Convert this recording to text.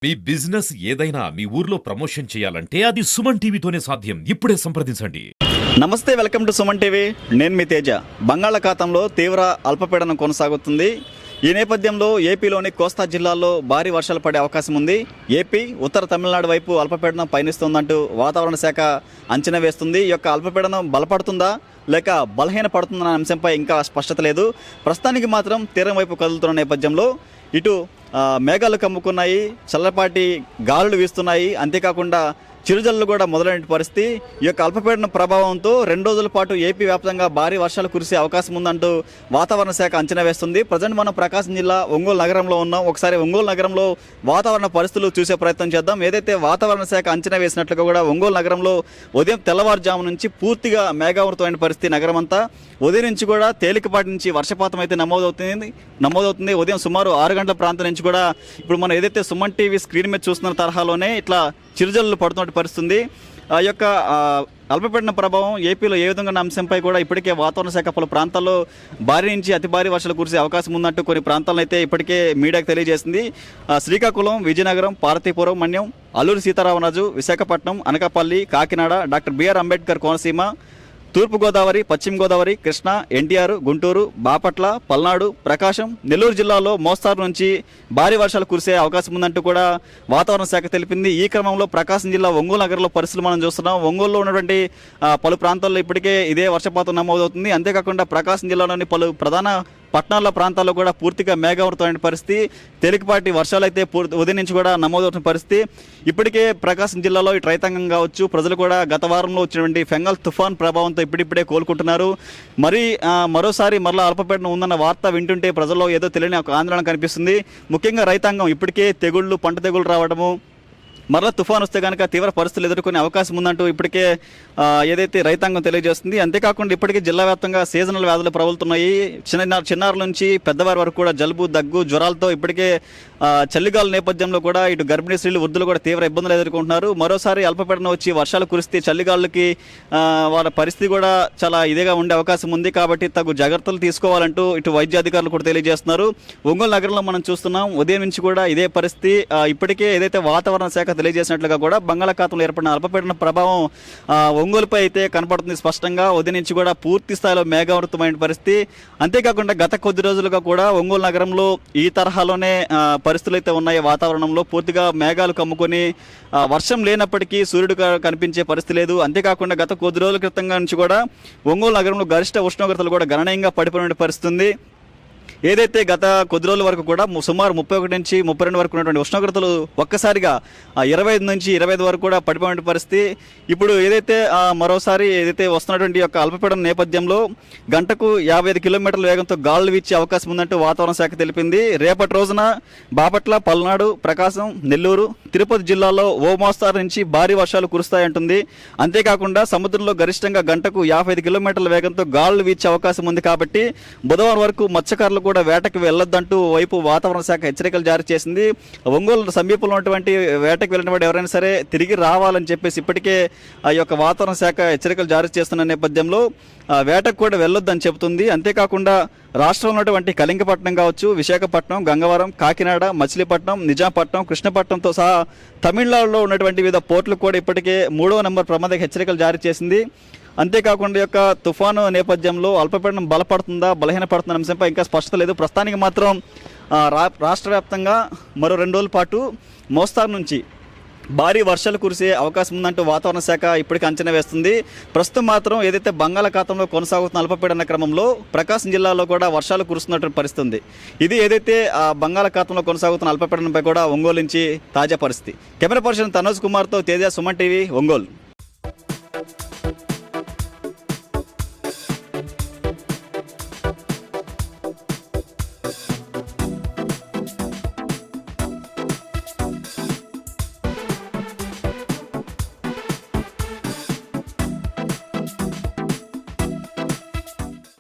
మీ business ఏదైనా మీ ఊర్లో promotion చేయాలంటే అది సుమన్ టీవీతోనే సాధ్యం. ఇప్పుడే సంప్రదించండి. నమస్తే, వెల్కమ్ టు సుమన్ టీవీ. నేను మీ తేజ. బంగాళాఖాతంలో తీవ్ర అల్పపీడనం కొనసాగుతుంది. ఈ నేపథ్యంలో ఏపీలోని కోస్తా జిల్లాల్లో భారీ వర్షాలు పడే అవకాశం ఉంది. ఏపీ, ఉత్తర తమిళనాడు వైపు అల్పపీడనం పయనిస్తోందంటూ వాతావరణ శాఖ అంచనా వేస్తుంది. ఈ యొక్క అల్పపీడనం బలపడుతుందా లేక బలహీన పడుతుందన్న అంశంపై ఇంకా స్పష్టత లేదు. ప్రస్తుతానికి మాత్రం తీరం వైపు కదులుతున్న నేపథ్యంలో ఇటు మేఘాలు కమ్ముకున్నాయి, చల్లపాటి గాలులు వీస్తున్నాయి. అంతేకాకుండా చిరుజల్లు కూడా మొదలైన పరిస్థితి. ఈ యొక్క అల్పపీడన ప్రభావంతో 2 రోజుల పాటు ఏపీ వ్యాప్తంగా భారీ వర్షాలు కురిసే అవకాశం ఉందంటూ వాతావరణ శాఖ అంచనా వేస్తుంది. ప్రజెంట్ మనం ప్రకాశం జిల్లా ఒంగోలు నగరంలో ఉన్నాం. ఒకసారి ఒంగోలు నగరంలో వాతావరణ పరిస్థితులు చూసే ప్రయత్నం చేద్దాం. ఏదైతే వాతావరణ శాఖ అంచనా వేసినట్లుగా కూడా ఒంగోలు నగరంలో ఉదయం తెల్లవారుజాము నుంచి పూర్తిగా మేఘావృతమైన పరిస్థితి. నగరం అంతా ఉదయం నుంచి కూడా తేలికపాటి నుంచి వర్షపాతం అయితే నమోదవుతుంది. ఉదయం సుమారు 6 గంటల ప్రాంతం నుంచి కూడా ఇప్పుడు మనం ఏదైతే సుమన్ టీవీ స్క్రీన్ మీద చూస్తున్న తరహాలోనే ఇట్లా చిరుజల్లు పడుతున్నట్టు పరిస్థితుంది. ఆ యొక్క అల్పపీడన ప్రభావం ఏపీలో ఏ విధంగా ఉన్న అంశంపై కూడా ఇప్పటికే వాతావరణ శాఖ పలు ప్రాంతాల్లో భారీ నుంచి అతి భారీ వర్షాలు కురిసే అవకాశం ఉందంటూ కొన్ని ప్రాంతాలను అయితే ఇప్పటికే మీడియాకు తెలియజేసింది. శ్రీకాకుళం, విజయనగరం, పార్వతీపురం, మన్యం, అల్లూరి సీతారామరాజు, విశాఖపట్నం, అనకాపల్లి, కాకినాడ, డాక్టర్ బిఆర్ అంబేద్కర్ కోనసీమ, తూర్పుగోదావరి, పశ్చిమ గోదావరి, కృష్ణా, ఎన్టీఆర్, గుంటూరు, బాపట్ల, పల్నాడు, ప్రకాశం, నెల్లూరు జిల్లాలో మోస్తారు నుంచి భారీ వర్షాలు కురిసే అవకాశం ఉందంటూ కూడా వాతావరణ శాఖ తెలిపింది. ఈ క్రమంలో ప్రకాశం జిల్లా ఒంగోలు నగరంలో పరిస్థితులు మనం చూస్తున్నాం. ఒంగోలులో ఉన్నటువంటి పలు ప్రాంతాల్లో ఇప్పటికే ఇదే వర్షపాతం నమోదవుతుంది. అంతేకాకుండా ప్రకాశం జిల్లాలోని పలు ప్రధాన పట్టణాల ప్రాంతాల్లో కూడా పూర్తిగా మేఘావృతమైన పరిస్థితి. తేలికపాటి వర్షాలు అయితే ఉదయం నుంచి కూడా నమోదవుతున్న పరిస్థితి. ఇప్పటికే ప్రకాశం జిల్లాలో ఇటు రైతాంగం కావచ్చు, ప్రజలు కూడా గత వారంలో వచ్చినటువంటి ఫెంగల్ తుఫాన్ ప్రభావంతో ఇప్పుడిప్పుడే కోలుకుంటున్నారు. మరోసారి మరలా అల్పపీడనం ఉందన్న వార్త వింటుంటే ప్రజల్లో ఏదో తెలియని ఒక ఆందోళన కనిపిస్తుంది. ముఖ్యంగా రైతాంగం ఇప్పటికే పంట తెగుళ్ళు రావడము, మరలా తుఫాన్ వస్తే కనుక తీవ్ర పరిస్థితులు ఎదుర్కొనే అవకాశం ఉందంటూ ఇప్పటికే ఏదైతే రైతాంగం తెలియజేస్తుంది. అంతేకాకుండా ఇప్పటికే జిల్లా వ్యాప్తంగా సీజనల్ వ్యాధులు ప్రబలుతున్నాయి. చిన్నారుల నుంచి పెద్దవారి వరకు కూడా జలుబు, దగ్గు, జ్వరాలతో ఇప్పటికే చలిగాల నేపథ్యంలో కూడా ఇటు గర్భిణీ స్త్రీలు, వృద్ధులు కూడా తీవ్ర ఇబ్బందులు ఎదుర్కొంటున్నారు. మరోసారి అల్పపీడనం వచ్చి వర్షాలు కురిస్తే చలిగాళ్ళకి వాళ్ళ పరిస్థితి కూడా చాలా ఇదిగా ఉండే అవకాశం ఉంది. కాబట్టి తగు జాగ్రత్తలు తీసుకోవాలంటూ ఇటు వైద్య అధికారులు కూడా తెలియజేస్తున్నారు. ఒంగోలు నగరంలో మనం చూస్తున్నాం, ఉదయం నుంచి కూడా ఇదే పరిస్థితి. ఇప్పటికే ఏదైతే వాతావరణ శాఖ తెలియజేసినట్లుగా కూడా బంగాళాఖాతంలో ఏర్పడిన అల్పపీడన ప్రభావం ఒంగోలుపై అయితే కనపడుతుంది స్పష్టంగా. ఉదయం నుంచి కూడా పూర్తి స్థాయిలో మేఘావృతమైన పరిస్థితి. అంతేకాకుండా గత కొద్ది రోజులుగా కూడా ఒంగోలు నగరంలో ఈ తరహాలోనే పరిస్థితులు అయితే ఉన్నాయి. వాతావరణంలో పూర్తిగా మేఘాలు కమ్ముకొని వర్షం లేనప్పటికీ సూర్యుడు కనిపించే పరిస్థితి లేదు. అంతేకాకుండా గత కొద్ది రోజుల క్రితంగా నుంచి కూడా ఒంగోలు నగరంలో గరిష్ట ఉష్ణోగ్రతలు కూడా గణనీయంగా పడిపోయిన పరిస్థితి. ఏదైతే గత కొద్ది రోజుల వరకు కూడా సుమారు 31 నుంచి 32 వరకు ఉన్నటువంటి ఉష్ణోగ్రతలు ఒక్కసారిగా 25 నుంచి 25 వరకు కూడా పడిపోయిన పరిస్థితి. ఇప్పుడు ఏదైతే మరోసారి వస్తున్నటువంటి యొక్క అల్పపీడనం నేపథ్యంలో గంటకు 55 కిలోమీటర్ల వేగంతో గాలులు వీచే అవకాశం ఉందంటూ వాతావరణ శాఖ తెలిపింది. రేపటి రోజున బాపట్ల, పల్నాడు, ప్రకాశం, నెల్లూరు, తిరుపతి జిల్లాలో ఓ మోస్తారు నుంచి భారీ వర్షాలు కురుస్తాయంటుంది. అంతేకాకుండా సముద్రంలో గరిష్టంగా గంటకు 55 కిలోమీటర్ల వేగంతో గాలులు వీచే అవకాశం ఉంది. కాబట్టి బుధవారం వరకు మత్స్యకారులు కూడా వేటకు వెళ్లొద్దంటూ వైపు వాతావరణ శాఖ హెచ్చరికలు జారీ చేసింది. ఒంగోలు సమీపంలో ఉన్నటువంటి వేటకు వెళ్ళిన వాడు ఎవరైనా సరే తిరిగి రావాలని చెప్పేసి ఇప్పటికే ఆ యొక్క వాతావరణ శాఖ హెచ్చరికలు జారీ చేస్తున్న నేపథ్యంలో వేటకు కూడా వెళ్ళొద్దని చెబుతుంది. అంతేకాకుండా రాష్ట్రంలో ఉన్నటువంటి కళింగపట్నం కావచ్చు, విశాఖపట్నం, గంగవరం, కాకినాడ, మచిలీపట్నం, నిజాంపట్నం, కృష్ణపట్నంతో సహా తమిళనాడులో ఉన్నటువంటి వివిధ పోర్టులకు కూడా ఇప్పటికే 3వ నంబర్ ప్రమాద హెచ్చరికలు జారీ చేసింది. అంతేకాకుండా యొక్క తుఫాను నేపథ్యంలో అల్పపీడనం బలపడుతుందా బలహీనపడుతున్న అంశంపై ఇంకా స్పష్టత లేదు. ప్రస్తుతానికి మాత్రం రాష్ట్ర వ్యాప్తంగా మరో 2 రోజుల పాటు మోస్తారు నుంచి భారీ వర్షాలు కురిసే అవకాశం ఉందంటూ వాతావరణ శాఖ ఇప్పటికీ అంచనా వేస్తుంది. ప్రస్తుతం మాత్రం ఏదైతే బంగాళాఖాతంలో కొనసాగుతున్న అల్పపీడన క్రమంలో ప్రకాశం జిల్లాలో కూడా వర్షాలు కురుస్తున్నటువంటి పరిస్థితి ఉంది. ఇది ఏదైతే బంగాళాఖాతంలో కొనసాగుతున్న అల్పపీడనంపై కూడా ఒంగోలు నుంచి తాజా పరిస్థితి. కెమెరా పర్సన్ తనోజ్ కుమార్తో తేజ, సుమన్ టీవీ, ఒంగోలు.